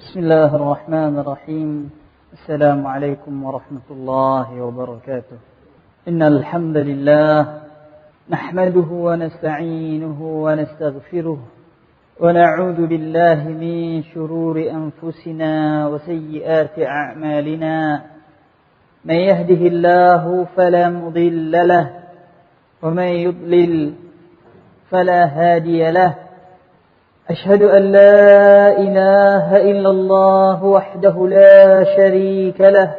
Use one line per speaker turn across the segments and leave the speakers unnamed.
بسم الله الرحمن الرحيم. السلام عليكم ورحمة الله وبركاته. إن الحمد لله نحمده ونستعينه ونستغفره ونعوذ بالله من شرور أنفسنا وسيئات أعمالنا. من يهده الله فلا مضل له ومن يضلل فلا هادي له. أشهد أن لا إله إلا الله وحده لا شريك له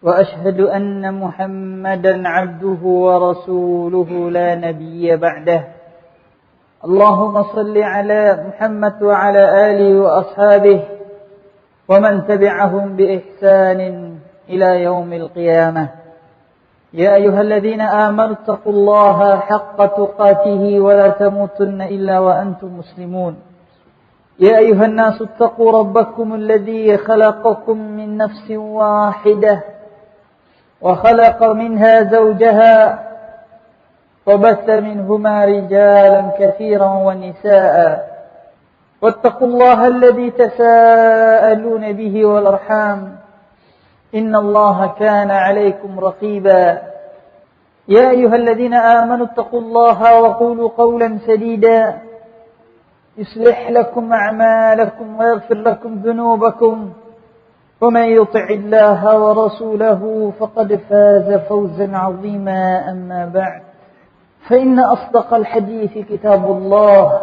وأشهد أن محمدا عبده ورسوله لا نبي بعده. اللهم صل على محمد وعلى آله وأصحابه ومن تبعهم بإحسان إلى يوم القيامة. يا أيها الذين آمنوا اتقوا الله حق تقاته ولا تموتن إلا وأنتم مسلمون. يا أيها الناس اتقوا ربكم الذي خلقكم من نفس واحدة وخلق منها زوجها وبث منهما رجالا كثيرا ونساء واتقوا الله الذي تساءلون به والأرحام إن الله كان عليكم رقيبا. يا أيها الذين آمنوا اتقوا الله وقولوا قولا سديدا يصلح لكم أعمالكم ويغفر لكم ذنوبكم ومن يطع الله ورسوله فقد فاز فوزا عظيما. أما بعد فإن أصدق الحديث كتاب الله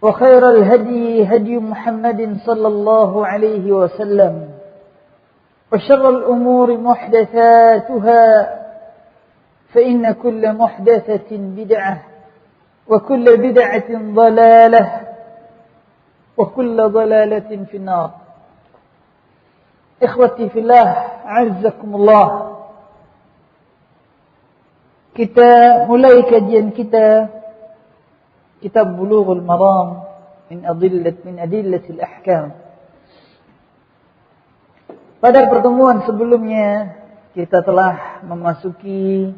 وخير الهدي هدي محمد صلى الله عليه وسلم وشر الأمور محدثاتها فإن كل محدثة بدعة وكل بدعة ضلالة وكل ضلالة في النار. إخوتي في الله, أعزكم الله. Kita mulai kajian kita Kitab Bulughul Maram min adillatil ahkam. Pada pertemuan sebelumnya kita telah memasuki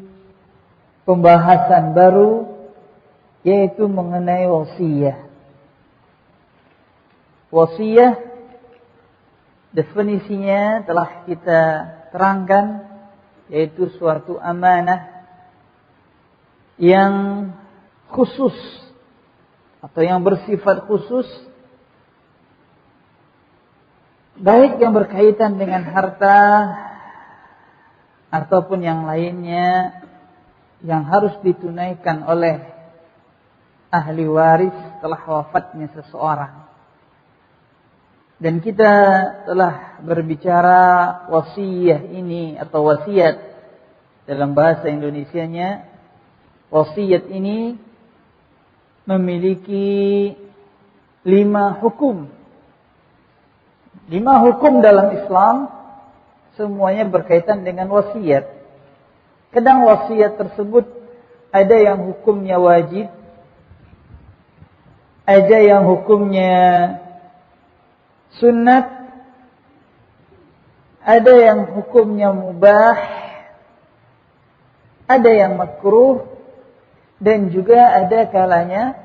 pembahasan baru, yaitu mengenai wasiyah. Wasiyah definisinya telah kita terangkan, yaitu suatu amanah yang khusus atau yang bersifat khusus, baik yang berkaitan dengan harta ataupun yang lainnya yang harus ditunaikan oleh ahli waris setelah wafatnya seseorang. Dan kita telah berbicara wasiyah ini atau wasiat dalam bahasa Indonesianya. Wasiat ini memiliki 5 hukum. 5 hukum dalam Islam, semuanya berkaitan dengan wasiat. Kadang wasiat tersebut ada yang hukumnya wajib, ada yang hukumnya sunnat, ada yang hukumnya mubah, ada yang makruh, dan juga ada kalanya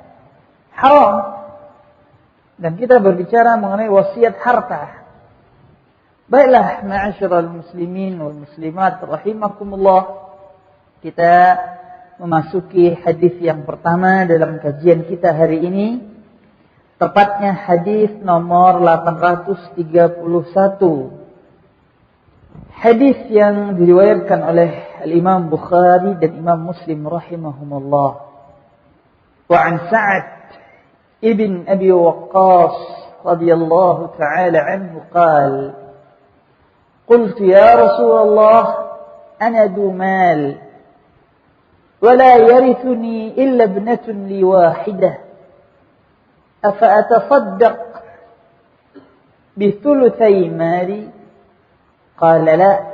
haram. Dan kita berbicara mengenai wasiat harta. Baiklah, ma'asyiral muslimin wal muslimat rahimakumullah, kita memasuki hadis yang pertama dalam kajian kita hari ini, tepatnya hadis nomor 831. Hadis yang diriwayatkan oleh Al-Imam Bukhari dan Imam Muslim rahimahumullah. Wa an Sa'ad ابن أبي وقاص رضي الله تعالى عنه قال: قلت يا رسول الله أنا ذو مال ولا يرثني إلا ابنة لي واحدة أفأتصدق بثلثي مالي؟ قال لا.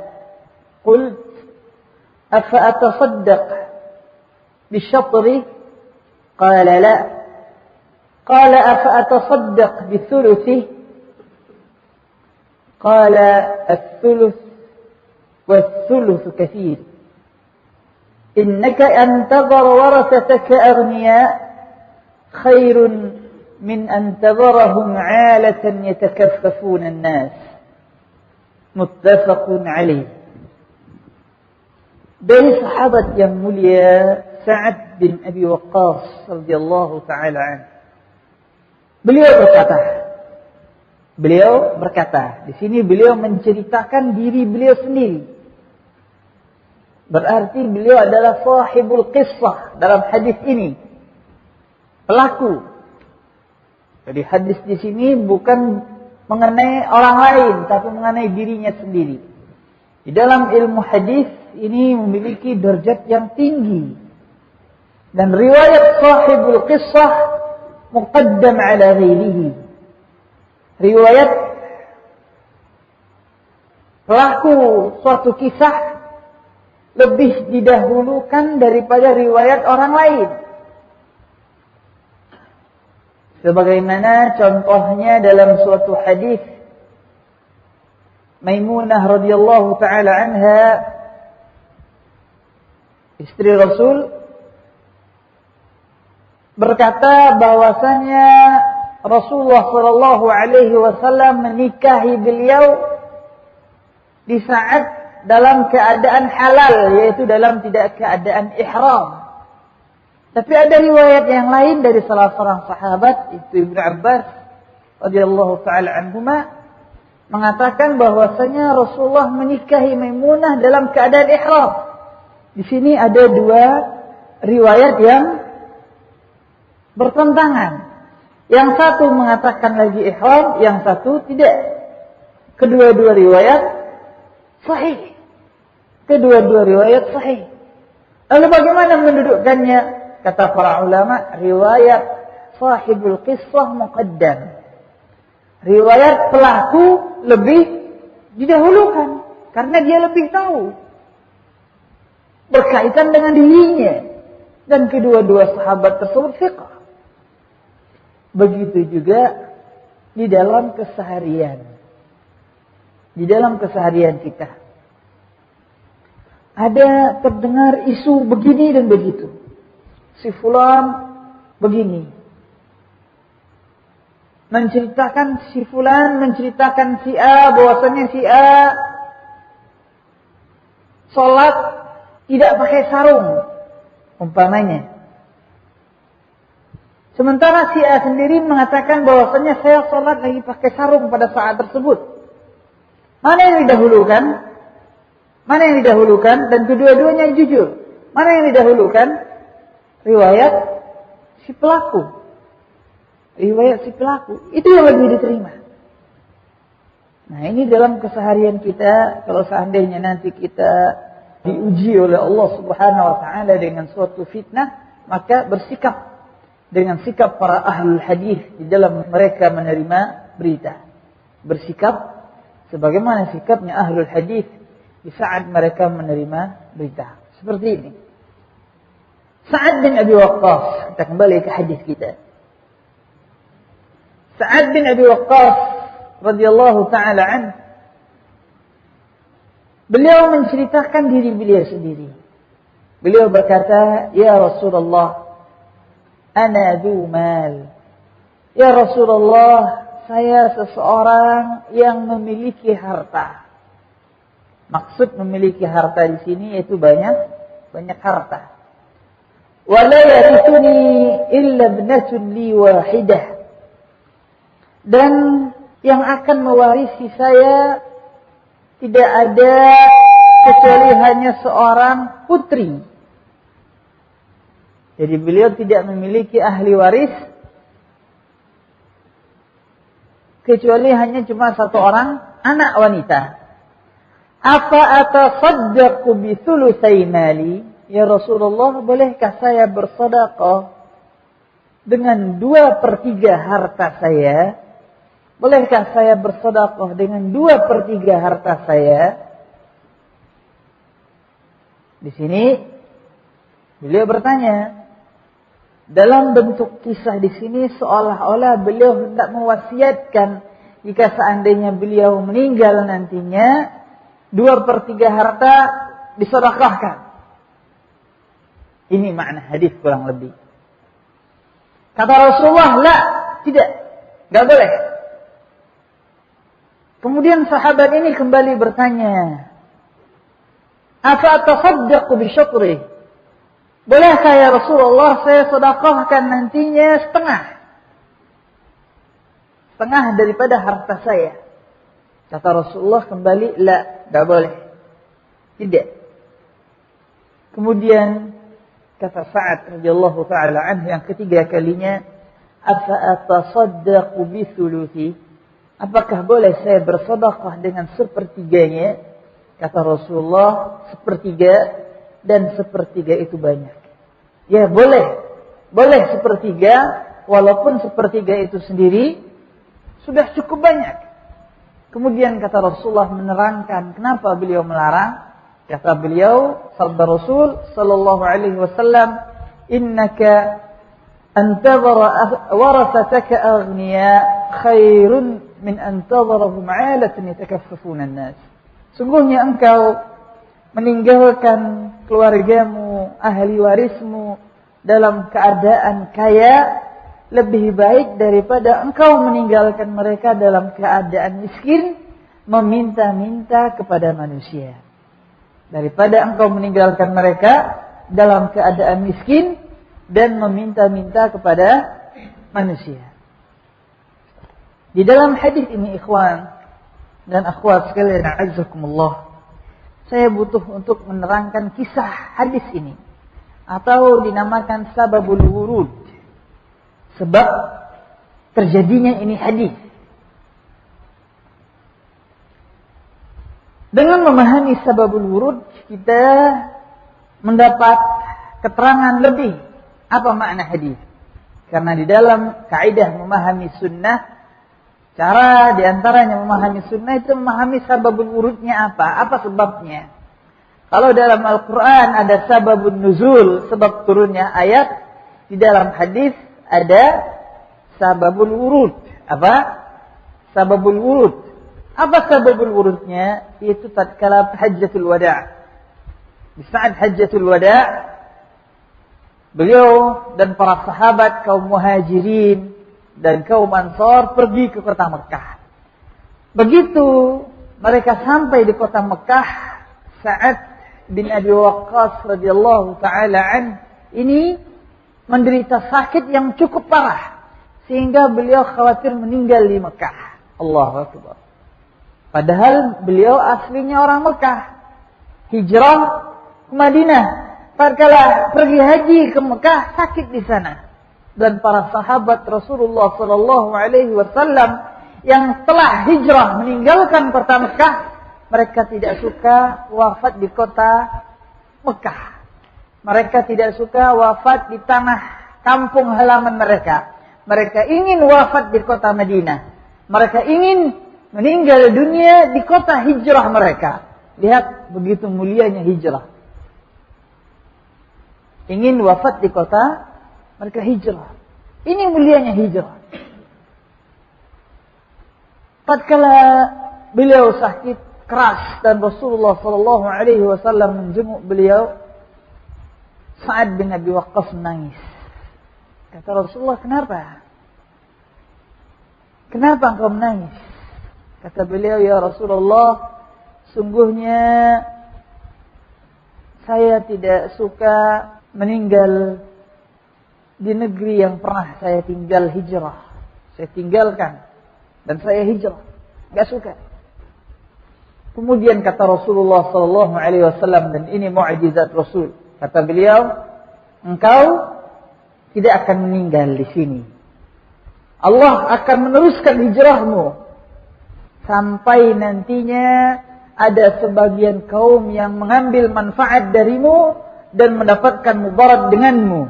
قلت أفأتصدق بشطره؟ قال لا. قال أفأتصدق بثلثه؟ قال الثلث والثلث كثير. إنك أن تذر ورثتك أغنياء خير min antabarahum 'alatan yatakaffafuna an-nas. Muttafaqun alaih. Dari sahabat yang mulia Sa'ad bin Abi Waqqas radhiyallahu ta'ala anhu. Beliau berkata, di sini beliau menceritakan diri beliau sendiri. Berarti beliau adalah sahibul qissah dalam hadis ini. Pelaku. Jadi hadis di sini bukan mengenai orang lain, tapi mengenai dirinya sendiri. Di dalam ilmu hadis ini memiliki derajat yang tinggi. Dan riwayat sahibul qissah muqaddam ala ghairihi. Riwayat pelaku suatu kisah lebih didahulukan daripada riwayat orang lain. Sebagaimana contohnya dalam suatu hadis Maimunah radhiyallahu taala anha, istri Rasul, berkata bahwasanya Rasulullah sallallahu alaihi wasallam menikahi beliau di saat dalam keadaan halal, yaitu dalam tidak keadaan ihram. Tapi ada riwayat yang lain dari salah seorang sahabat, itu Ibnu Abbas radhiyallahu taala anhuma, mengatakan bahwasanya Rasulullah menikahi Maimunah dalam keadaan ihram. Di sini ada dua riwayat yang bertentangan. Yang satu mengatakan lagi ihram, yang satu tidak. Kedua-dua riwayat sahih. Kedua-dua riwayat sahih. Lalu bagaimana mendudukkannya? Kata para ulama, riwayat sahibul qissah muqaddam. Riwayat pelaku lebih didahulukan karena dia lebih tahu berkaitan dengan dirinya, dan kedua-dua sahabat tersebut fiqh. Begitu juga di dalam keseharian. Di dalam keseharian kita ada terdengar isu begini dan begitu. Si fulan begini. Menceritakan si fulan, menceritakan si A, bahwasanya si A sholat tidak pakai sarung, umpamanya. Sementara si A sendiri mengatakan bahwasanya saya sholat lagi pakai sarung pada saat tersebut. Mana yang didahulukan? Mana yang didahulukan? Dan kedua-duanya jujur. Mana yang didahulukan? Riwayat si pelaku. Riwayat si pelaku. Itu yang lebih diterima. Nah, ini dalam keseharian kita, kalau seandainya nanti kita diuji oleh Allah Subhanahu wa taala dengan suatu fitnah, maka bersikap dengan sikap para ahlul hadis di dalam mereka menerima berita. Bersikap sebagaimana sikapnya ahlul hadis di saat mereka menerima berita. Seperti ini. Sa'ad bin Abi Waqqas, kita kembali ke hadis kita. Sa'ad bin Abi Waqqas radhiyallahu taala anhu, beliau menceritakan diri beliau sendiri. Beliau berkata, "Ya Rasulullah, ana dzu mal." Ya Rasulullah, saya seseorang yang memiliki harta. Maksud memiliki harta di sini yaitu banyak harta. Wa la yarithuni illa ibnatun li wahidah. Dan yang akan mewarisi saya tidak ada kecuali hanya seorang putri. Jadi beliau tidak memiliki ahli waris kecuali hanya cuma satu orang anak wanita. Apa atasaddaqu bi thulutsai mali? Ya Rasulullah, bolehkah saya bersedekah dengan 2/3 harta saya? Bolehkah saya bersedekah dengan 2/3 harta saya? Di sini beliau bertanya, dalam bentuk kisah di sini seolah-olah beliau hendak mewasiatkan jika seandainya beliau meninggal nantinya 2/3 harta disedekahkan. Ini makna hadis kurang lebih. Kata Rasulullah, "La, tidak. Gak boleh. Kemudian sahabat ini kembali bertanya, afa atasaddaqu bi syukri? Bolehkah ya Rasulullah saya sedekahkan nantinya setengah daripada harta saya? Kata Rasulullah kembali, la, tidak boleh. Tidak. Kemudian kata Sa'ad radhiyallahu taala anhu yang ketiga kalinya, afa atasaddaqu bi thuluthi? Apakah boleh saya bersedekah dengan sepertiganya? Kata Rasulullah, sepertiga, dan sepertiga itu banyak. Ya boleh. Boleh sepertiga, walaupun sepertiga itu sendiri sudah cukup banyak. Kemudian kata Rasulullah menerangkan kenapa beliau melarang. Kata beliau, sabda Rasul sallallahu alaihi wasallam, innaka antadhara warasataka aghniya khairun min antadharahum 'alatan yatakaffafuna an-nas. Sungguhnya engkau meninggalkan keluargamu, ahli warismu dalam keadaan kaya lebih baik daripada engkau meninggalkan mereka dalam keadaan miskin, meminta-minta kepada manusia. Daripada engkau meninggalkan mereka dalam keadaan miskin dan meminta-minta kepada manusia. Di dalam hadis ini ikhwan dan akhwat sekalian a'azzakumullah, saya butuh untuk menerangkan kisah hadis ini atau dinamakan sababul wurud, sebab terjadinya ini hadis. Dengan memahami sababul wurud, kita mendapat keterangan lebih apa makna hadis. Karena di dalam kaidah memahami sunnah, cara diantaranya memahami sunnah itu memahami sababul wurudnya apa sebabnya. Kalau dalam Al-Quran ada sababun nuzul, sebab turunnya ayat, di dalam hadis ada sababul wurud. Apa? Sababul wurud. Apa sababul wurudnya? Itu tatkala hajjatul wada'. Di saat hajjatul wada', beliau dan para sahabat kaum muhajirin dan kaum ansar pergi ke kota Mekah. Begitu mereka sampai di kota Mekah, Sa'ad bin Abi Waqqas radhiyallahu taala an ini menderita sakit yang cukup parah sehingga beliau khawatir meninggal di Mekah. Allahu Akbar. Padahal beliau aslinya orang Mekah, hijrah ke Madinah. Tatkala pergi haji ke Mekah sakit di sana. Dan para sahabat Rasulullah sallallahu alaihi wasallam yang telah hijrah meninggalkan kota Mekah, mereka tidak suka wafat di kota Mekah. Mereka tidak suka wafat di tanah kampung halaman mereka. Mereka ingin wafat di kota Madinah. Mereka ingin meninggal dunia di kota hijrah mereka. Lihat begitu mulianya hijrah. Ingin wafat di kota, mereka hijrah. Ini mulianya hijrah. Tatkala beliau sakit keras dan Rasulullah sallallahu alaihi wasallam menjenguk beliau, Sa'ad bin Abi Waqqas menangis. Kata Rasulullah, kenapa? Kenapa engkau menangis? Kata beliau, ya Rasulullah, sungguhnya saya tidak suka meninggal di negeri yang pernah saya tinggal hijrah. Saya tinggalkan dan saya hijrah. Gak suka. Kemudian kata Rasulullah sallallahu alaihi wasallam, dan ini mukjizat Rasul. Kata beliau, engkau tidak akan meninggal di sini. Allah akan meneruskan hijrahmu sampai nantinya ada sebagian kaum yang mengambil manfaat darimu dan mendapatkan mudarat denganmu.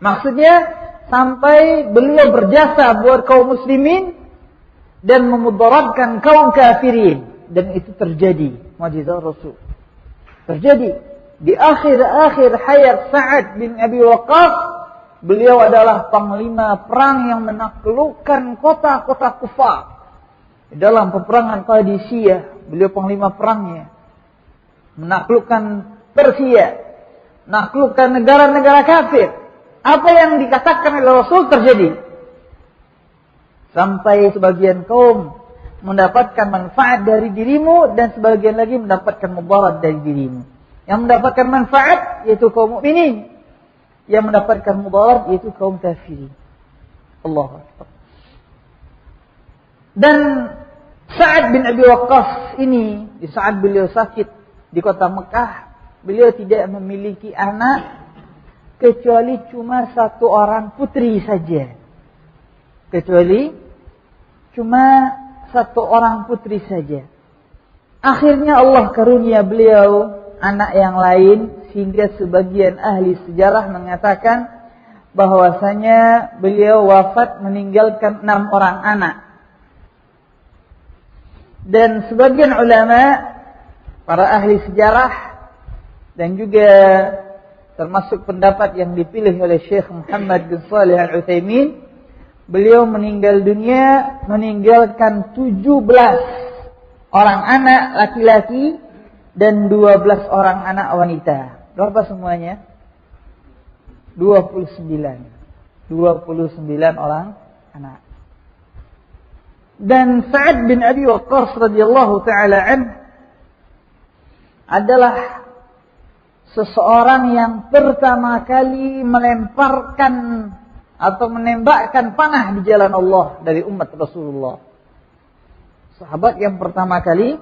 Maksudnya sampai beliau berjasa buat kaum muslimin dan memudaratkan kaum kafirin. Dan itu terjadi, mukjizat Rasul. Terjadi di akhir hayat Sa'ad bin Abi Waqqas. Beliau adalah panglima perang yang menaklukkan kota-kota kufar. Dalam peperangan Qadisiyah, beliau panglima perangnya. Menaklukkan Persia, menaklukkan negara-negara kafir. Apa yang dikatakan oleh Rasul terjadi. Sampai sebagian kaum mendapatkan manfaat dari dirimu dan sebagian lagi mendapatkan mudarat dari dirimu. Yang mendapatkan manfaat yaitu kaum mukminin, yang mendapatkan mudarat yaitu kaum kafirin. Allahu Akbar. Dan Sa'ad bin Abi Waqqas ini, di saat beliau sakit di kota Mekah, beliau tidak memiliki anak kecuali cuma satu orang putri saja. Kecuali cuma satu orang putri saja. Akhirnya Allah karunia beliau anak yang lain, sehingga sebagian ahli sejarah mengatakan bahwasanya beliau wafat meninggalkan 6 orang anak. Dan sebagian ulama, para ahli sejarah, dan juga termasuk pendapat yang dipilih oleh Syekh Muhammad bin Shalih Al-Utsaimin, beliau meninggal dunia meninggalkan 17 orang anak laki-laki dan 12 orang anak wanita. Berapa semuanya? 29 orang anak. Dan Sa'ad bin Abi Waqqas radhiyallahu taala an adalah seseorang yang pertama kali melemparkan atau menembakkan panah di jalan Allah dari umat Rasulullah. Sahabat yang pertama kali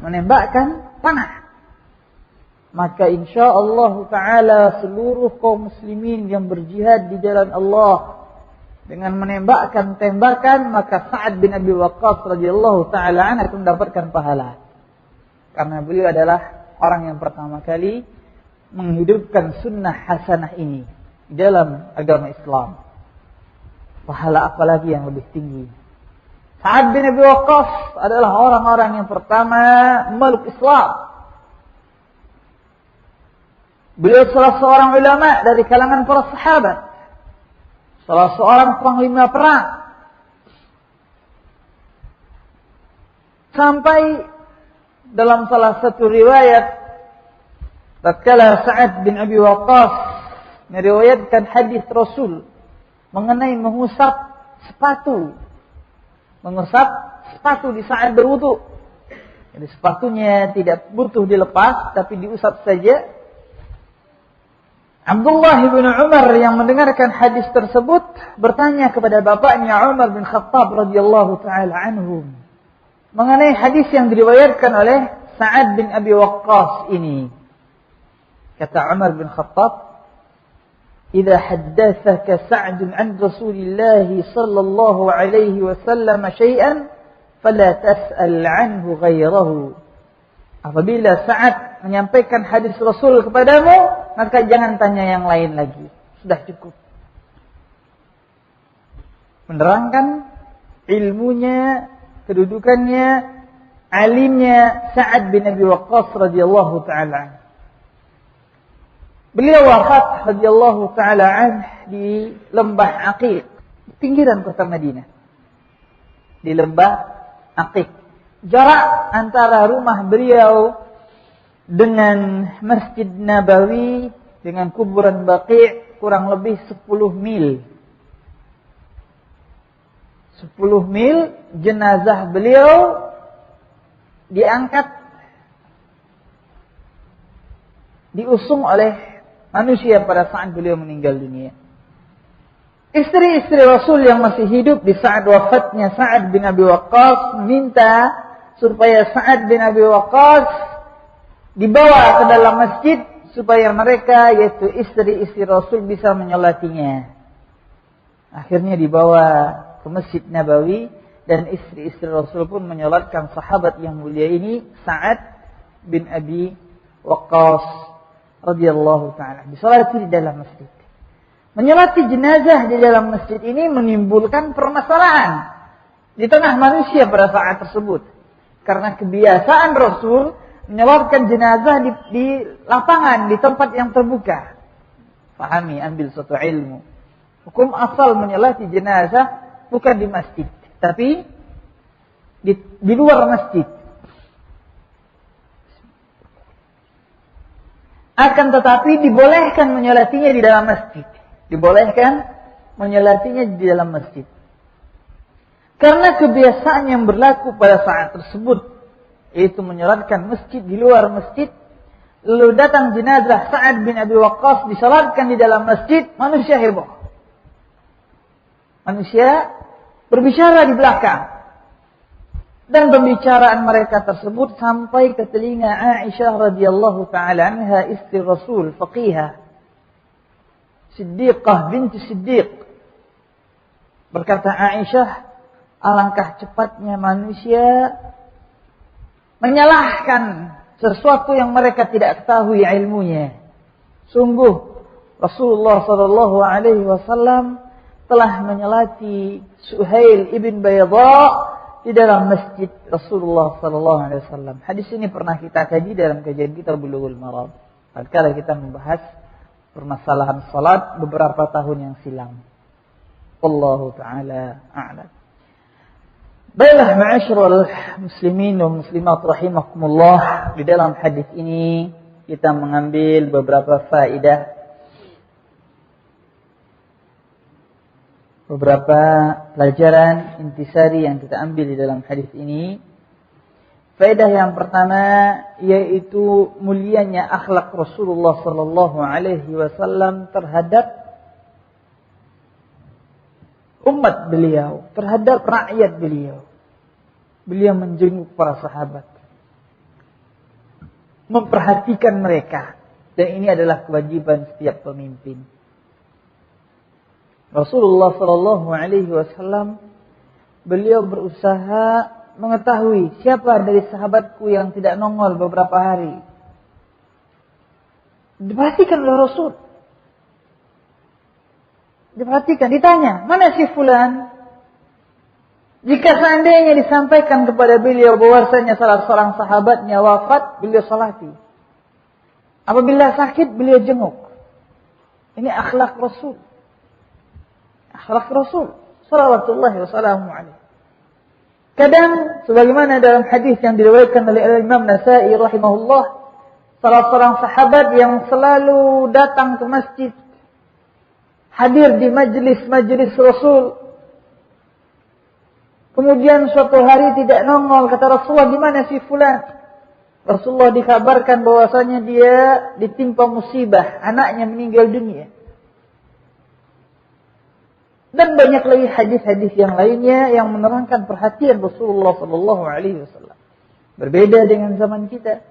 menembakkan panah. Maka insyaallah taala seluruh kaum muslimin yang berjihad di jalan Allah dengan menembakkan tembakan, maka Sa'ad bin Abi Waqqas radhiyallahu taala anhu akan mendapatkan pahala. Karena beliau adalah orang yang pertama kali menghidupkan sunnah hasanah ini di dalam agama Islam. Pahala apalagi yang lebih tinggi. Sa'ad bin Abi Waqqas adalah orang-orang yang pertama memeluk Islam. Beliau salah seorang ulama dari kalangan para sahabat. Salah seorang panglima perang. Sampai dalam salah satu riwayat, tatkala Sa'ad bin Abi Waqqas meriwayatkan hadis Rasul mengenai mengusap sepatu di saat berwudu. Jadi sepatunya tidak butuh dilepas, tapi diusap saja. Abdullah bin Umar yang mendengarkan hadis tersebut bertanya kepada bapaknya Umar bin Khattab radhiyallahu taala anhum mengenai hadis yang diriwayatkan oleh Sa'ad bin Abi Waqqas ini. Kata Umar bin Khattab, "Idza haddatsaka Sa'd an Rasulillah sallallahu alaihi wasallam syai'an fala tas'al 'anhu ghairahu." Apabila Sa'ad menyampaikan hadis Rasul kepadamu, maka jangan tanya yang lain lagi. Sudah cukup. Menerangkan ilmunya, kedudukannya, alimnya Sa'ad bin Abi Waqqas radhiyallahu taala. Beliau wafat radhiyallahu taala di lembah Aqiq, pinggiran kota Madinah. Di lembah Aqiq. Jarak antara rumah beliau dengan Masjid Nabawi dengan kuburan Baqi' kurang lebih 10 mil. 10 mil jenazah beliau diangkat, diusung oleh manusia pada saat beliau meninggal dunia. Istri-istri Rasul yang masih hidup di saat wafatnya Sa'ad bin Abi Waqqas minta supaya Sa'ad bin Abi Waqqas dibawa ke dalam masjid supaya mereka, yaitu istri-istri Rasul, bisa menyolatinya. Akhirnya dibawa ke Masjid Nabawi dan istri-istri Rasul pun menyolatkan sahabat yang mulia ini, Sa'ad bin Abi Waqqas radhiyallahu taala. Disolati di dalam masjid. Menyolati jenazah di dalam masjid ini menimbulkan permasalahan di tengah manusia pada saat tersebut. Karena kebiasaan Rasul menyolatkan jenazah di lapangan, di tempat yang terbuka. Pahami, ambil suatu ilmu. Hukum asal menyolati jenazah bukan di masjid, tapi di luar masjid. Akan tetapi dibolehkan menyolatinya di dalam masjid. Dibolehkan menyolatinya di dalam masjid. Karena kebiasaan yang berlaku pada saat tersebut, yaitu menyolatkan masjid di luar masjid, lalu datang jenazah Sa'ad bin Abi Waqqas disolatkan di dalam masjid, manusia heboh. Manusia berbicara di belakang. Dan pembicaraan mereka tersebut sampai ke telinga Aisyah radhiyallahu taala anha, istri Rasul, faqihah, Siddiqah binti Siddiq. Berkata Aisyah, alangkah cepatnya manusia menyalahkan sesuatu yang mereka tidak ketahui ilmunya. Sungguh Rasulullah sallallahu alaihi wasallam telah menyalati Suhail ibn Bayda di dalam masjid Rasulullah sallallahu alaihi wasallam. Hadis ini pernah kita kaji dalam kajian kita Bulughul Maram. Tatkala kita membahas permasalahan salat beberapa tahun yang silam. Wallahu taala a'lam. Baiklah ma'asyiral muslimin wa muslimat rahimakumullah, di dalam hadis ini kita mengambil beberapa faedah, beberapa pelajaran intisari yang kita ambil di dalam hadis ini. Faedah yang pertama yaitu mulianya akhlak Rasulullah sallallahu alaihi wasallam terhadap umat beliau, terhadap rakyat beliau. Beliau menjenguk para sahabat, memperhatikan mereka, dan ini adalah kewajiban setiap pemimpin. Rasulullah sallallahu alaihi wasallam beliau berusaha mengetahui siapa dari sahabatku yang tidak nongol beberapa hari. Diperhatikan oleh Rasul. Diperhatikan, ditanya, mana si fulan? Jika seandainya disampaikan kepada beliau bahwasanya salah seorang sahabatnya wafat, beliau salati. Apabila sakit, beliau jenguk. Ini akhlak Rasul. Akhlak Rasul sallallahu wasallam alaihi. Kadang sebagaimana dalam hadis yang diriwayatkan oleh Imam Nasa'i rahimahullah, salah seorang sahabat yang selalu datang ke masjid, hadir di majlis-majlis Rasul. Kemudian suatu hari tidak nongol, kata Rasulullah, di mana si fulan? Rasulullah dikabarkan bahwasanya dia ditimpa musibah, anaknya meninggal dunia. Dan banyak lagi hadis-hadis yang lainnya yang menerangkan perhatian Rasulullah sallallahu alaihi wasallam. Berbeda dengan zaman kita.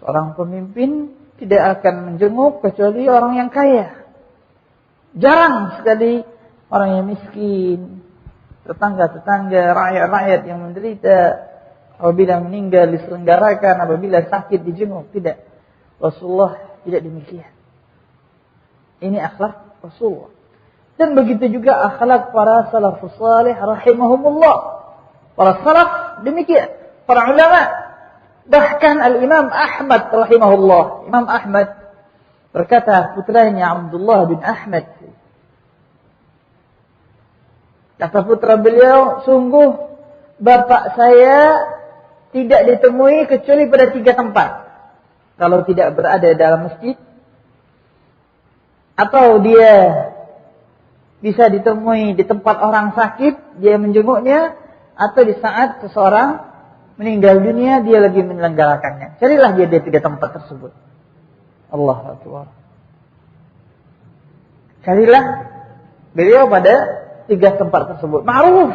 Seorang pemimpin tidak akan menjenguk kecuali orang yang kaya. Jarang sekali orang yang miskin, tetangga-tetangga, rakyat-rakyat yang menderita, apabila meninggal diselenggarakan, apabila sakit dijenguk. Tidak. Rasulullah tidak demikian. Ini akhlak Rasulullah. Dan begitu juga akhlak para salafus salih rahimahumullah. Para salaf demikian, para ulama. Bahkan Al-Imam Ahmad rahimahullah. Imam Ahmad berkata putranya Abdullah bin Ahmad. Kata putra beliau, sungguh bapak saya tidak ditemui kecuali pada 3 tempat. Kalau tidak berada dalam masjid, atau dia bisa ditemui di tempat orang sakit, dia menjenguknya, atau di saat seseorang meninggal dunia, dia lagi menyelenggarakannya. Carilah dia di 3 tempat tersebut. Allahu Akbar. Carilah beliau pada 3 tempat tersebut. Ma'ruf.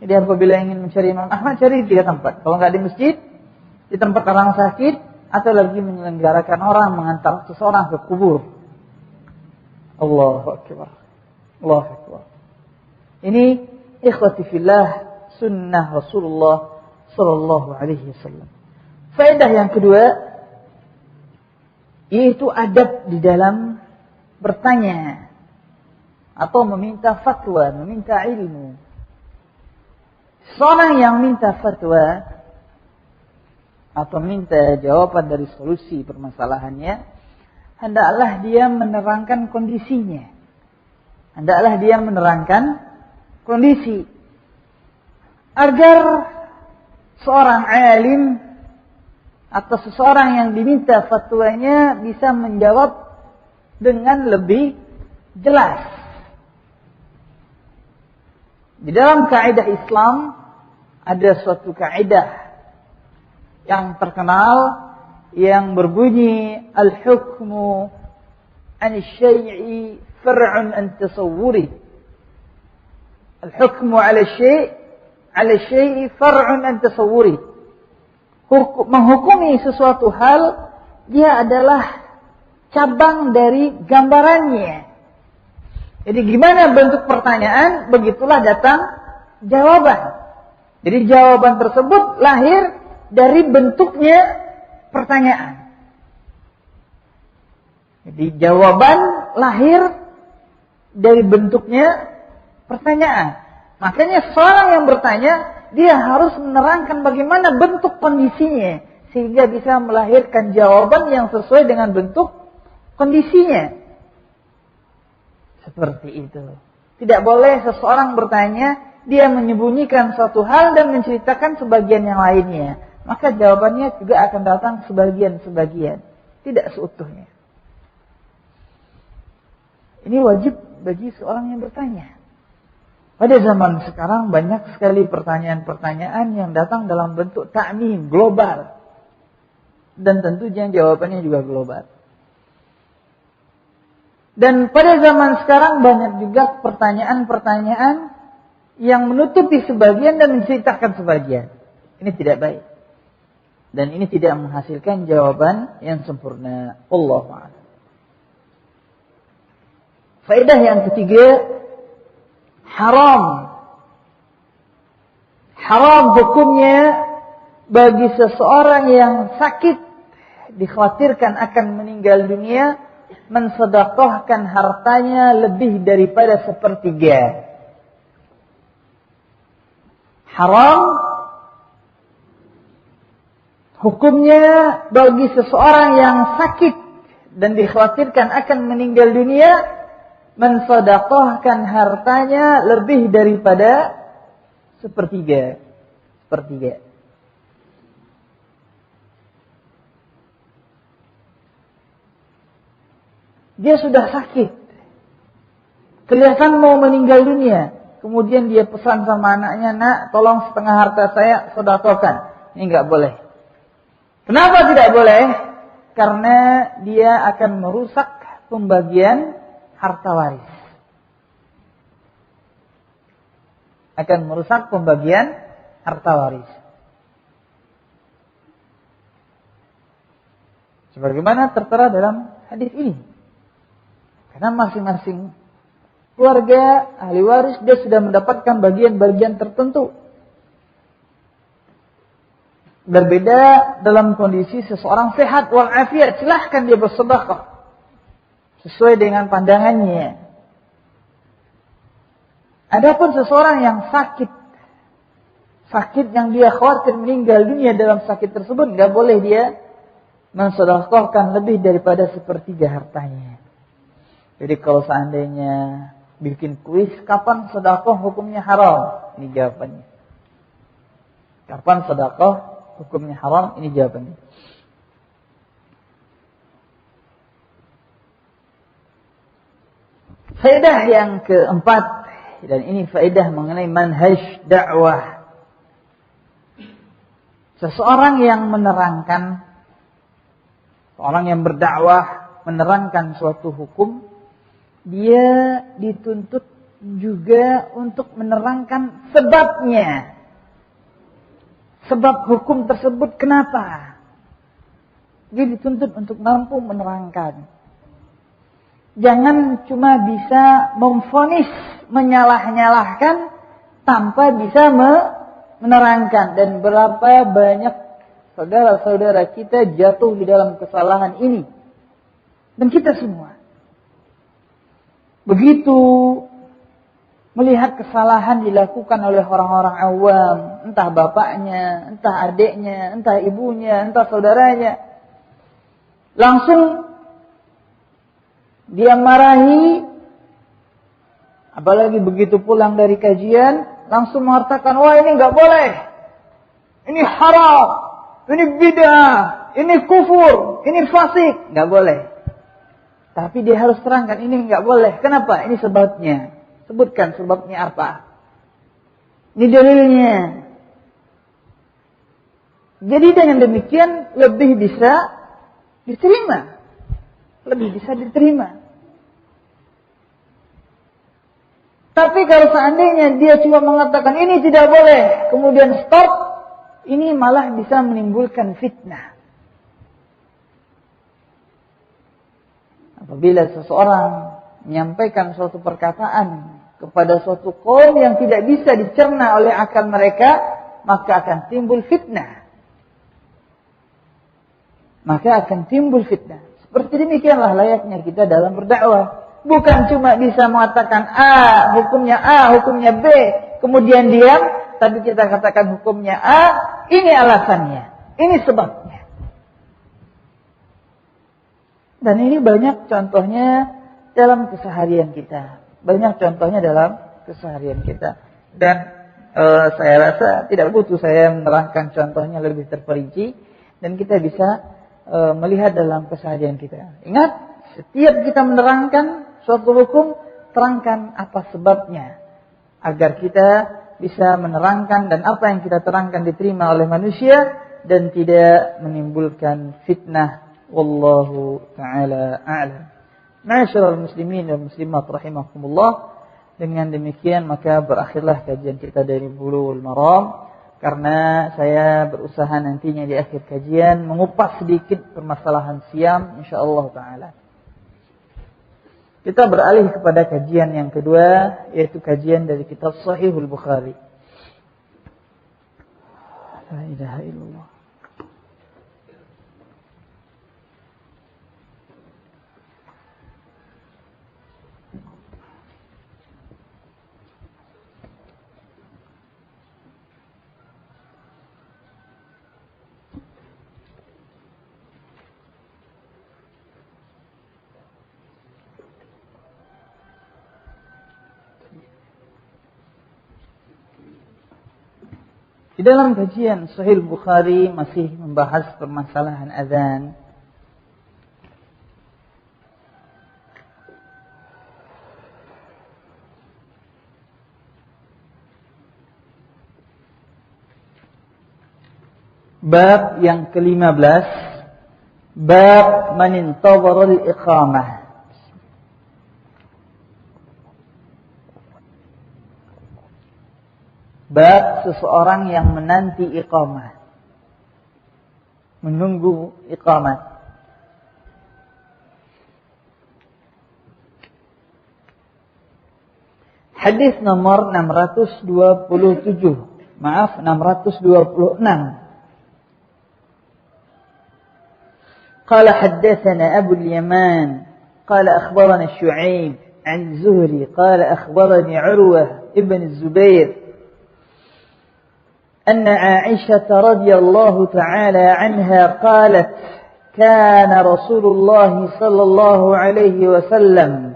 Jadi apabila ingin mencari Imam Ahmad, cari di 3 tempat. Kalau nggak di masjid, di tempat orang sakit, atau lagi menyelenggarakan orang, mengantar seseorang ke kubur. Allahu Akbar. Allahu Akbar. Ini ikhwati fillah, sunnah Rasulullah sallallahu alaihi wasallam. Faedah yang kedua yaitu adab di dalam bertanya atau meminta fatwa, meminta ilmu. Seorang yang minta fatwa atau minta jawaban dari solusi permasalahannya, hendaklah dia menerangkan kondisinya. Hendaklah dia menerangkan kondisi agar seorang alim atau seseorang yang diminta fatwanya bisa menjawab dengan lebih jelas, Di dalam kaidah Islam ada suatu kaidah yang terkenal yang berbunyi al-hukmu an syai'i far'un an tasawwuri. Al-hukmu 'ala syai'i far'un an tasawwuri. Menghukumi sesuatu hal dia adalah cabang dari gambarannya. Jadi gimana bentuk pertanyaan, begitulah datang jawaban. Jadi jawaban tersebut lahir dari bentuknya pertanyaan. Jadi jawaban lahir dari bentuknya pertanyaan. Makanya seorang yang bertanya, dia harus menerangkan bagaimana bentuk kondisinya, sehingga bisa melahirkan jawaban yang sesuai dengan bentuk kondisinya. Seperti itu. Tidak boleh seseorang bertanya, dia menyembunyikan suatu hal dan menceritakan sebagian yang lainnya. Maka jawabannya juga akan datang sebagian-sebagian. Tidak seutuhnya. Ini wajib bagi seorang yang bertanya. Pada zaman sekarang banyak sekali pertanyaan-pertanyaan yang datang dalam bentuk ta'mim, global. Dan tentunya jawabannya juga global. Dan pada zaman sekarang banyak juga pertanyaan-pertanyaan yang menutupi sebagian dan menceritakan sebagian. Ini tidak baik. Dan ini tidak menghasilkan jawaban yang sempurna. Allahu a'lam. Faedah yang ketiga, haram. Haram hukumnya bagi seseorang yang sakit, dikhawatirkan akan meninggal dunia, mensedekahkan hartanya lebih daripada 1/3. Haram hukumnya bagi seseorang yang sakit dan dikhawatirkan akan meninggal dunia, mensedekahkan hartanya lebih daripada 1/3. Dia sudah sakit, kelihatan mau meninggal dunia, kemudian dia pesan sama anaknya, nak, tolong setengah harta saya sedekahkan. Ini enggak boleh. Kenapa tidak boleh? Karena dia akan merusak pembagian harta waris. Akan merusak pembagian harta waris. Sebagaimana tertera dalam hadis ini. Karena masing-masing keluarga ahli waris dia sudah mendapatkan bagian-bagian tertentu. Berbeda dalam kondisi seseorang sehat walafiat, silahkan dia bersedekah sesuai dengan pandangannya. Adapun seseorang yang sakit yang dia khawatir meninggal dunia dalam sakit tersebut, nggak boleh dia mensedekahkan lebih daripada 1/3 hartanya. Jadi kalau seandainya bikin kuis, kapan sedekah hukumnya haram? Ini jawabannya. Kapan sedekah hukumnya haram? Ini jawabannya. Faedah yang keempat, dan ini faedah mengenai manhaj dakwah. Seseorang yang menerangkan, seorang yang berdakwah menerangkan suatu hukum, dia dituntut juga untuk menerangkan sebabnya. Sebab hukum tersebut kenapa? Dia dituntut untuk mampu menerangkan. Jangan cuma bisa memvonis, menyalah-nyalahkan tanpa bisa menerangkan. Dan berapa banyak saudara-saudara kita jatuh di dalam kesalahan ini. Dan kita semua. Begitu melihat kesalahan dilakukan oleh orang-orang awam, entah bapaknya, entah adiknya, entah ibunya, entah saudaranya, langsung dia marahi, apalagi begitu pulang dari kajian, langsung mengatakan, wah ini nggak boleh, ini haram, ini bid'ah, ini kufur, ini fasik, nggak boleh. Tapi dia harus terangkan, ini nggak boleh. Kenapa? Ini sebabnya. Sebutkan sebabnya apa. Ini dalilnya. Jadi dengan demikian lebih bisa diterima. Lebih bisa diterima. Tapi kalau seandainya dia cuma mengatakan ini tidak boleh, kemudian stop, ini malah bisa menimbulkan fitnah. Apabila seseorang menyampaikan suatu perkataan kepada suatu kaum yang tidak bisa dicerna oleh akal mereka, maka akan timbul fitnah. Seperti demikianlah layaknya kita dalam berdakwah. Bukan cuma bisa mengatakan A, hukumnya B, kemudian diam, tapi kita katakan hukumnya A, ini alasannya, ini sebabnya. Dan ini banyak contohnya dalam keseharian kita. Dan saya rasa tidak butuh saya menerangkan contohnya lebih terperinci. Dan kita bisa melihat dalam keseharian kita. Ingat, setiap kita menerangkan suatu hukum, terangkan apa sebabnya. Agar kita bisa menerangkan dan apa yang kita terangkan diterima oleh manusia. Dan tidak menimbulkan fitnah. Wallahu ta'ala a'lam. Ma'asyiral muslimin dan muslimat rahimakumullah. Dengan demikian maka berakhirlah kajian kita dari Bulughul Maram. Karena saya berusaha nantinya di akhir kajian mengupas sedikit permasalahan siam insyaallah ta'ala. Kita beralih kepada kajian yang kedua, yaitu kajian dari kitab Sahihul Bukhari. La ilaha illallah. Di dalam kajian Sahih Bukhari masih membahas permasalahan azan. Bab yang ke-15, bab man intadhara al-iqamah. Bab seseorang yang menanti iqamah. Menunggu iqamah. Hadis nomor 627. Maaf, 626. قال حدثنا أبو اليمان قال أخبرنا الشعيب عن الزهري قال أخبرني عروة ابن الزبير أن عائشة رضي الله تعالى عنها قالت كان رسول الله صلى الله عليه وسلم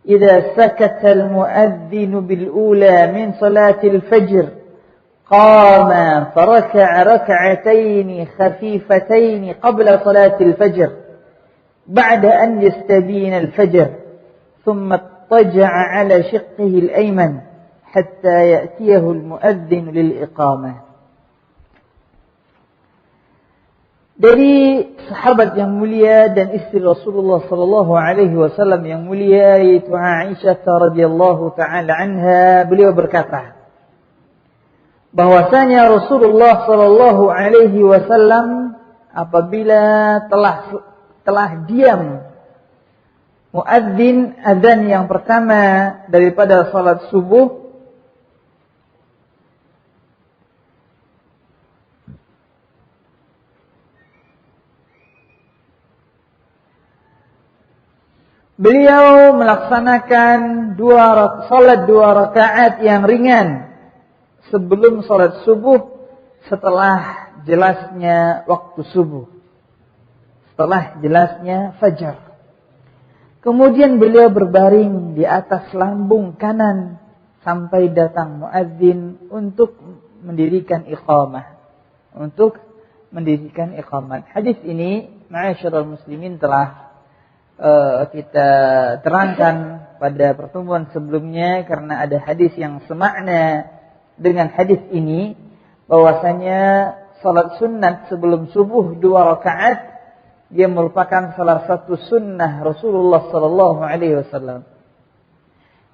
إذا سكت المؤذن بالأولى من صلاة الفجر قام فركع ركعتين خفيفتين قبل صلاة الفجر بعد أن يستبين الفجر ثم اضطجع على شقه الأيمن حتى يأتيه المؤذن للإقامة. Dari sahabat yang mulia dan istri Rasulullah sallallahu alaihi wasallam yang mulia yaitu Aisyah radhiyallahu taala anha, beliau berkata bahwasanya Rasulullah sallallahu alaihi wasallam apabila telah diam muadzin azan yang pertama daripada salat subuh, beliau melaksanakan salat dua rakaat yang ringan sebelum salat subuh setelah jelasnya waktu subuh, setelah jelasnya fajar. Kemudian beliau berbaring di atas lambung kanan sampai datang muadzin untuk mendirikan iqamah. Hadis ini ma'asyiral muslimin telah kita terangkan pada pertemuan sebelumnya karena ada hadis yang semakna dengan hadis ini bahwasanya salat sunat sebelum subuh 2 rakaat dia merupakan salah satu sunnah Rasulullah sallallahu alaihi wasallam.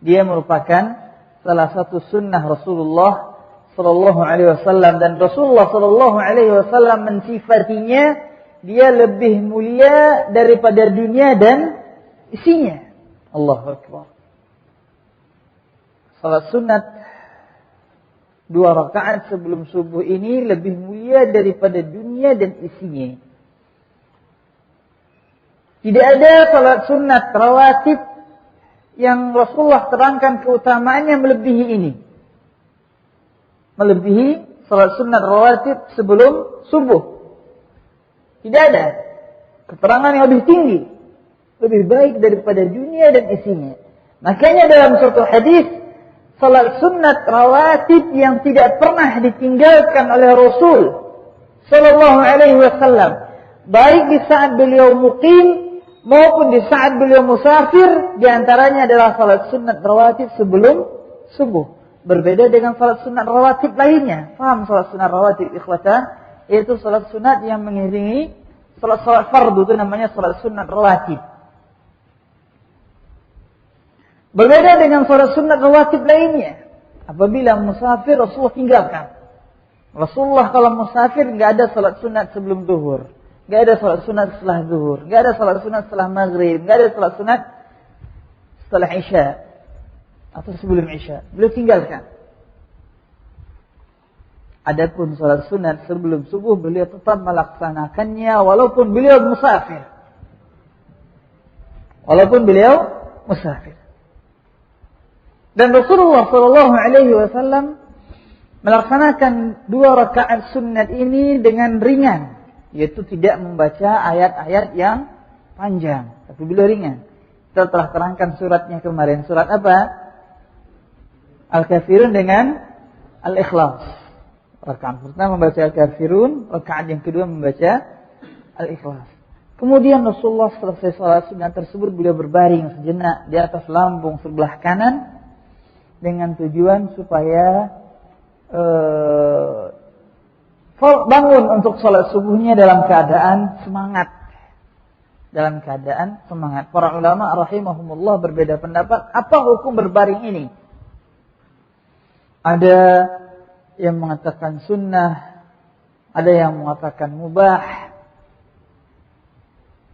Dia merupakan salah satu sunnah Rasulullah sallallahu alaihi wasallam, dan Rasulullah sallallahu alaihi wasallam mensifatinya dia lebih mulia daripada dunia dan isinya. Allahu akbar. Salat sunat 2 rakaat sebelum subuh ini lebih mulia daripada dunia dan isinya. Tidak ada salat sunat rawatib yang Rasulullah terangkan keutamaannya melebihi ini. Melebihi salat sunat rawatib sebelum subuh. Tidak ada keterangan yang lebih tinggi, lebih baik daripada dunia dan isinya. Makanya dalam suatu hadis, salat sunat rawatib yang tidak pernah ditinggalkan oleh Rasul sallallahu alaihi wasallam, baik di saat beliau muqim maupun di saat beliau musafir, di antaranya adalah salat sunat rawatib sebelum subuh. Berbeda dengan salat sunat rawatib lainnya. Faham salat sunat rawatib ikhwata? Yaitu salat sunat yang mengiringi salat fardu, itu namanya salat sunat rawatib. Berbeda dengan salat sunat rawatib lainnya. Apabila musafir, Rasulullah tinggalkan. Rasulullah kalau musafir enggak ada salat sunat sebelum zuhur, enggak ada salat sunat setelah zuhur, enggak ada salat sunat setelah maghrib, enggak ada salat sunat setelah isya atau sebelum isya. Beliau tinggalkan. Adapun salat sunat sebelum subuh beliau tetap melaksanakannya walaupun beliau musafir. Walaupun beliau musafir. Dan Rasulullah sallallahu alaihi wasallam melaksanakan 2 rakaat sunat ini dengan ringan, yaitu tidak membaca ayat-ayat yang panjang, tapi beliau ringan. Kita telah terangkan suratnya kemarin. Surat apa? Al-Kafirun dengan Al-Ikhlas. Rakaat pertama membaca Al-Kafirun, rakaat yang kedua membaca Al-Ikhlas. Kemudian Rasulullah selesai salat sunat tersebut, beliau berbaring sejenak di atas lambung sebelah kanan dengan tujuan supaya bangun untuk salat subuhnya dalam keadaan semangat. Dalam keadaan semangat. Para ulama rahimahumullah berbeda pendapat apa hukum berbaring ini. Ada yang mengatakan sunnah, ada yang mengatakan mubah,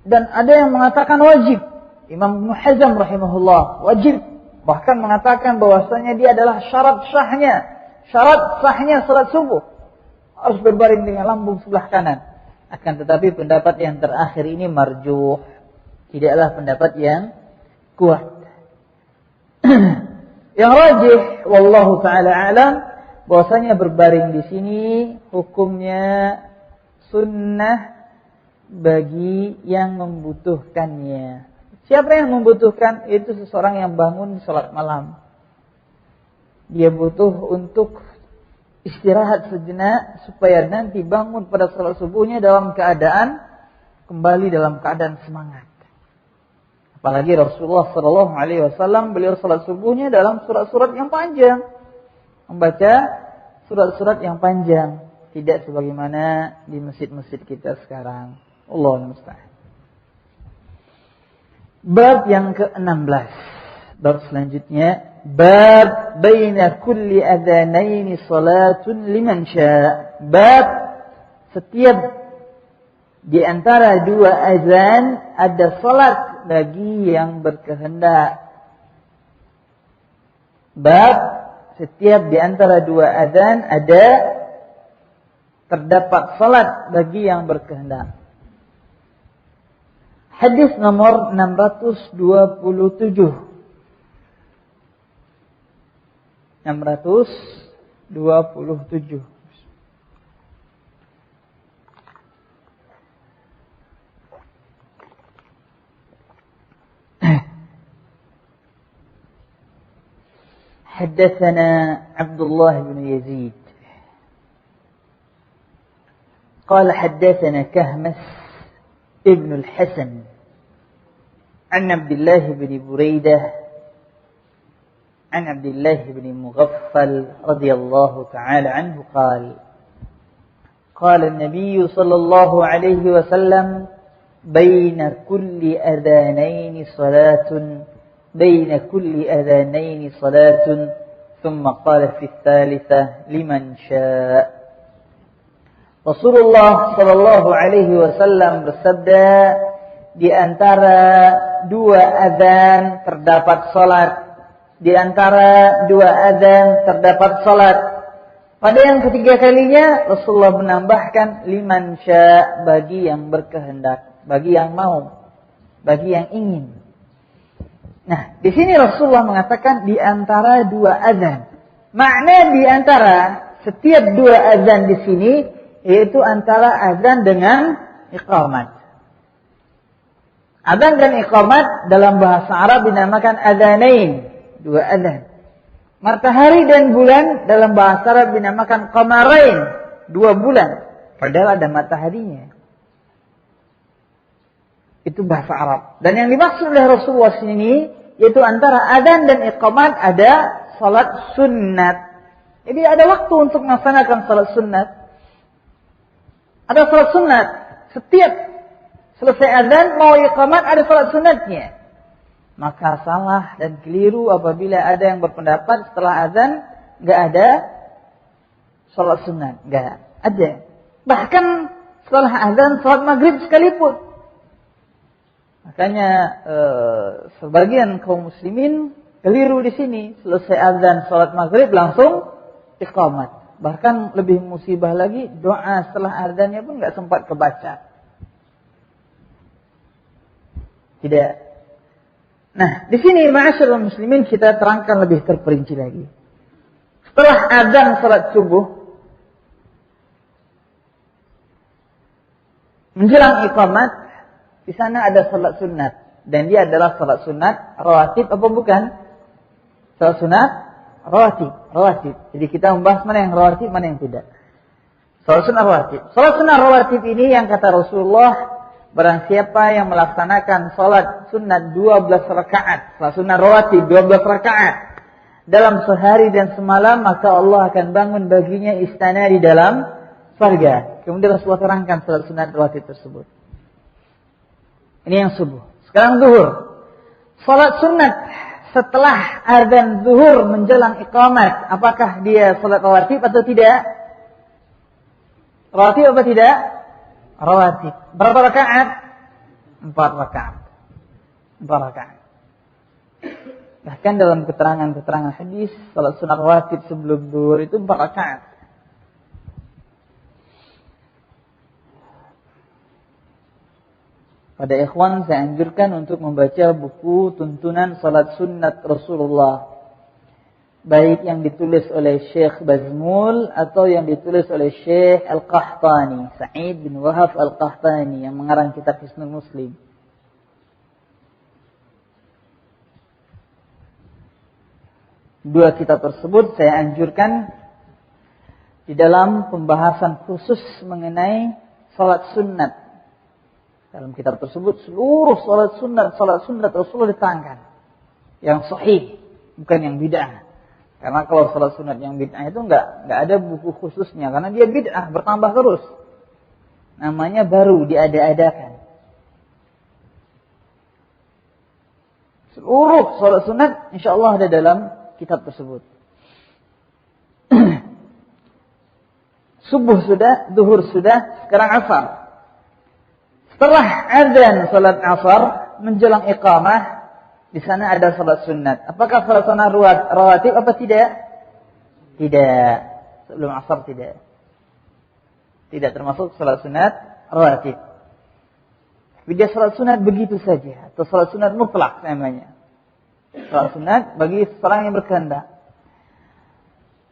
dan ada yang mengatakan wajib. Imam Ibnu Hazm rahimahullah wajib, bahkan mengatakan bahwasanya dia adalah syarat sahnya salat subuh, harus berbaring dengan lambung sebelah kanan. Akan tetapi pendapat yang terakhir ini marjuh, tidaklah pendapat yang kuat. Yang rajih wallahu taala alam, bahwasanya berbaring di sini hukumnya sunnah bagi yang membutuhkannya. Siapa yang membutuhkan? Itu seseorang yang bangun salat malam. Dia butuh untuk istirahat sejenak supaya nanti bangun pada salat subuhnya dalam keadaan kembali dalam keadaan semangat. Apalagi Rasulullah sallallahu alaihi wasallam beliau salat subuhnya dalam surat-surat yang panjang. Membaca surat-surat yang panjang, tidak sebagaimana di masjid-masjid kita sekarang. Allahu musta'an. Bab yang ke-16. Bab selanjutnya, bab baina kulli adzanaini salatun liman syaa. Bab setiap di antara 2 azan ada salat bagi yang berkehendak. Bab setiap di antara 2 azan terdapat salat bagi yang berkehendak. Hadis nomor 627. 627. حدثنا عبد الله بن يزيد قال حدثنا كهمس ابن الحسن عن عبد الله بن بريدة عن عبد الله بن مغفل رضي الله تعالى عنه قال النبي صلى الله عليه وسلم بين كل أذانين صلاة ثم قال في الثالثة لمن شاء. Rasulullah sallallahu alaihi wasallam bersabda, di antara dua azan terdapat salat. Di antara dua azan terdapat salat. Pada yang ketiga kalinya Rasulullah menambahkan liman sya, bagi yang berkehendak, bagi yang mau, bagi yang ingin. Nah, di sini Rasulullah mengatakan di antara dua azan. Makna di antara setiap dua azan di sini yaitu antara azan dengan iqamat. Azan dan iqamat dalam bahasa Arab dinamakan adzanain, dua azan. Matahari dan bulan dalam bahasa Arab dinamakan qamarain, dua bulan. Padahal ada mataharinya. Itu bahasa Arab. Dan yang dimaksud oleh Rasulullah sini yaitu antara azan dan iqamat ada salat sunnat. Jadi ada waktu untuk melaksanakan salat sunnat. Ada salat sunnat. Setiap selesai azan mau iqamat ada salat sunnatnya. Maka salah dan keliru apabila ada yang berpendapat setelah azan enggak ada salat sunnat. Enggak ada. Bahkan setelah azan salat maghrib sekalipun. Makanya sebagian kaum muslimin keliru di sini. Selesai azan salat maghrib langsung iqamat. Bahkan lebih musibah lagi, doa setelah azannya pun nggak sempat kebaca. Tidak. Nah, di sini ma'asyiral muslimin kita terangkan lebih terperinci lagi. Setelah azan salat subuh, menjelang iqamat, di sana ada salat sunat. Dan dia adalah salat sunat rawatib apa bukan? Salat sunat rawatib. Jadi kita membahas mana yang rawatib, mana yang tidak. Salat sunat rawatib. Salat sunat rawatib ini yang kata Rasulullah, barang siapa yang melaksanakan salat sunat 12 rakaat, salat sunat rawatib 12 rakaat dalam sehari dan semalam, maka Allah akan bangun baginya istana di dalam surga. Kemudian Rasulullah terangkan salat sunat rawatib tersebut. Ini yang subuh. Sekarang zuhur. Salat sunat setelah azan zuhur menjelang iqamat, apakah dia salat rawatib atau tidak? Rawatib apa tidak? Rawatib. Berapa rakaat? 4 rakaat. 4 rakaat. Bahkan dalam keterangan-keterangan hadis, salat sunat rawatib sebelum zuhur itu 4 rakaat. Pada ikhwan saya anjurkan untuk membaca buku tuntunan salat sunnat Rasulullah. Baik yang ditulis oleh Syekh Bazmul atau yang ditulis oleh Syekh Al-Qahtani, Sa'id bin Wahab Al-Qahtani yang mengarang kitab Hisnul Muslim. Dua kitab tersebut saya anjurkan di dalam pembahasan khusus mengenai salat sunnat. Dalam kitab tersebut seluruh salat sunnat Rasulullah diterangkan. Yang sahih, bukan yang bid'ah. Karena kalau salat sunnat yang bid'ah itu enggak ada buku khususnya. Karena dia bid'ah, bertambah terus. Namanya baru, diada-adakan. Seluruh salat sunnat insyaallah ada dalam kitab tersebut. Subuh sudah, zuhur sudah, sekarang asar. Setelah azan salat asar menjelang iqamah, di sana ada salat sunat. Apakah salat sunat rawatib apa tidak? Tidak. Sebelum asar tidak. Tidak termasuk salat sunat rawatib. Tapi dia salat sunat begitu saja, atau salat sunat mutlak namanya. Salat sunat bagi seorang yang berkehendak.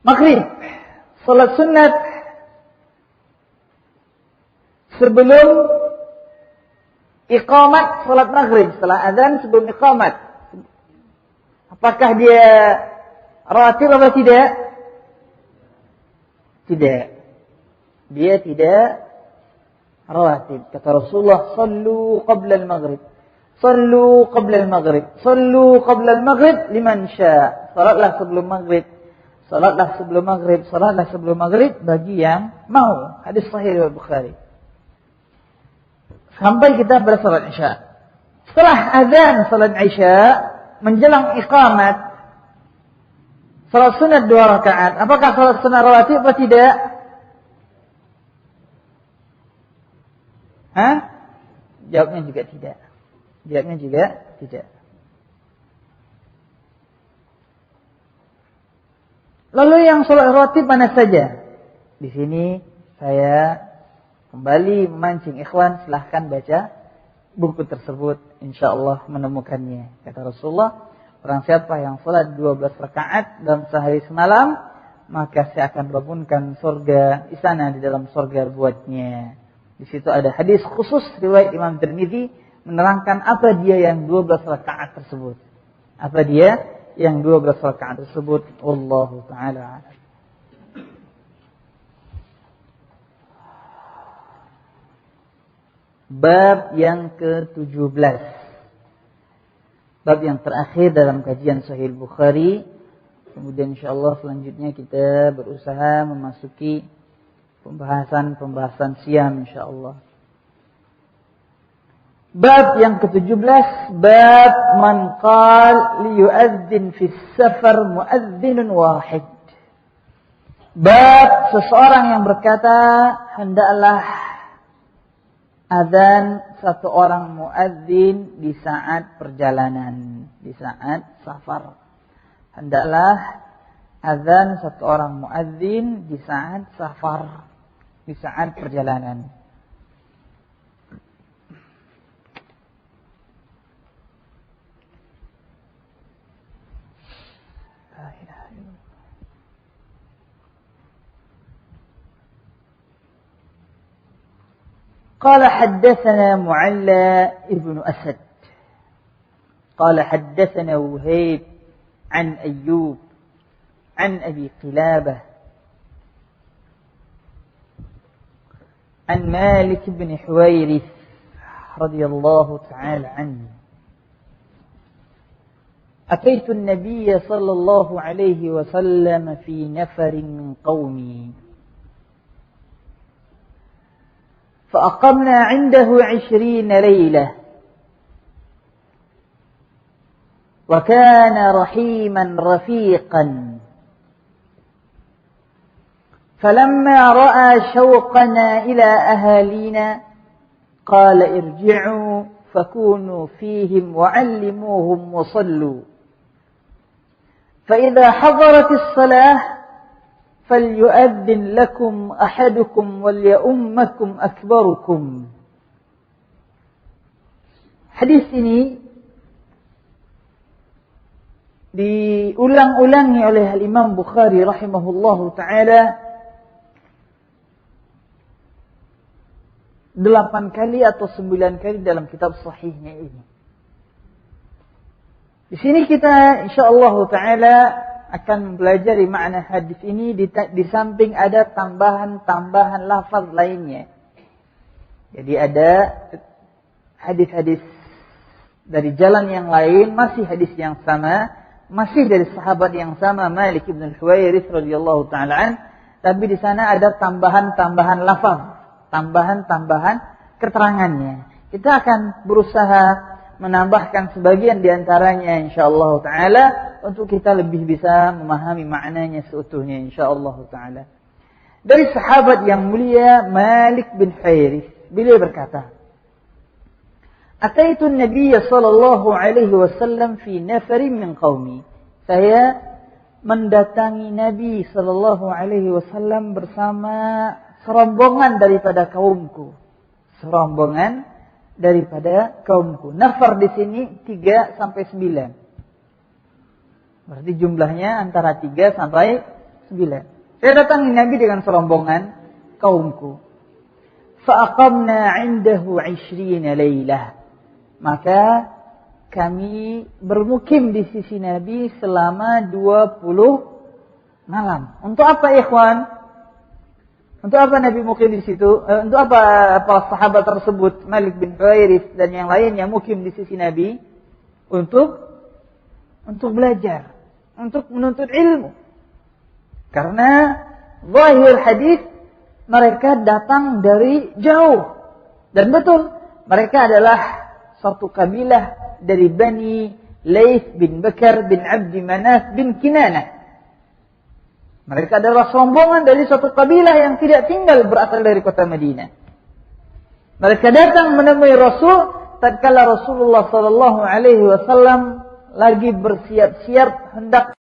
Maghrib, salat sunat sebelum iqamat salat maghrib, setelah azan sebelum iqamat. Apakah dia rawatib atau tidak? Tidak. Dia tidak rawatib. Kata Rasulullah, sallu qabla al-maghrib. Sallu qabla al-maghrib. Sallu qabla al-maghrib liman syaa. salatlah sebelum maghrib, salatlah sebelum maghrib, salatlah sebelum maghrib bagi yang mau. Hadis sahih riwayat Bukhari. Sampai kita pada salat Isya. Setelah azan salat Isya, menjelang iqamat, salat sunat 2 rakaat. Apakah salat sunat rawatib atau tidak? Jawabnya juga tidak. Jawabnya juga tidak. Lalu yang salat rawatib mana saja? Di sini saya kembali memancing ikhwan, silahkan baca buku tersebut, insyaallah menemukannya. Kata Rasulullah, orang siapa yang salat 12 rakaat dalam sehari semalam, maka saya akan bangunkan surga, istana di dalam surga buatnya. Di situ ada hadis khusus riwayat Imam Tirmidzi menerangkan apa dia yang 12 rakaat tersebut. Apa dia yang 12 rakaat tersebut? Wallahu taala a'lam. Bab yang ke-17. Bab yang terakhir dalam kajian Sahih Bukhari. Kemudian insyaallah selanjutnya kita berusaha memasuki pembahasan siam insyaallah. Bab yang ke-17, bab man qala liyu'adzin fi safar mu'adzdin wahid. Bab seseorang yang berkata hendaklah azan satu orang muadzin di saat perjalanan, di saat safar. Hendaklah azan satu orang muadzin di saat safar, di saat perjalanan. قال حدثنا معلى ابن أسد قال حدثنا وهيب عن أيوب عن أبي قلابة عن مالك بن حويرث رضي الله تعالى عنه أتيت النبي صلى الله عليه وسلم في نفر من قومي فأقمنا عنده 20 ليلة وكان رحيما رفيقا فلما رأى شوقنا إلى أهالينا قال ارجعوا فكونوا فيهم وعلموهم وصلوا فإذا حضرت الصلاة فليؤذن لكم أحدكم وليؤمكم أكبركم. Hadis ini diulang-ulangi oleh Imam Bukhari rahimahullahu taala 8 kali atau 9 kali dalam kitab sahihnya ini. Di sini kita insyaallah taala akan mempelajari makna hadis ini di samping ada tambahan-tambahan lafaz lainnya. Jadi ada hadis-hadis dari jalan yang lain, masih hadis yang sama, masih dari sahabat yang sama Malik bin Huwairits radhiyallahu taala an, tapi di sana ada tambahan-tambahan lafaz, tambahan-tambahan keterangannya. Kita akan berusaha menambahkan sebagian di antaranya insyaallah taala untuk kita lebih bisa memahami maknanya seutuhnya insyaallah taala. Dari sahabat yang mulia Malik bin Huwairits, beliau berkata, "Ataitu an-nabiy sallallahu alaihi wasallam fi nafarin min qaumi." Saya mendatangi Nabi sallallahu alaihi wasallam bersama serombongan daripada kaumku. Serombongan daripada kaumku. Nafar di sini 3 sampai 9. Berarti jumlahnya antara 3 sampai 9. Saya datangi Nabi dengan serombongan kaumku. Fa'aqamna 'indahu 20 lailah. Maka kami bermukim di sisi Nabi selama 20 malam. Untuk apa ikhwan? Untuk apa Nabi mukim di situ? Untuk apa para sahabat tersebut, Malik bin Huwairits dan yang lainnya mukim di sisi Nabi? Untuk belajar, untuk menuntut ilmu. Karena zahir hadis mereka datang dari jauh. Dan betul, mereka adalah satu kabilah dari Bani Laith bin Bakar bin Abdi Manaf bin Kinanah. Mereka adalah rombongan dari suatu kabilah yang tidak tinggal berasal dari kota Madinah. Mereka datang menemui Rasul tatkala Rasulullah sallallahu alaihi wasallam lagi bersiap-siap hendak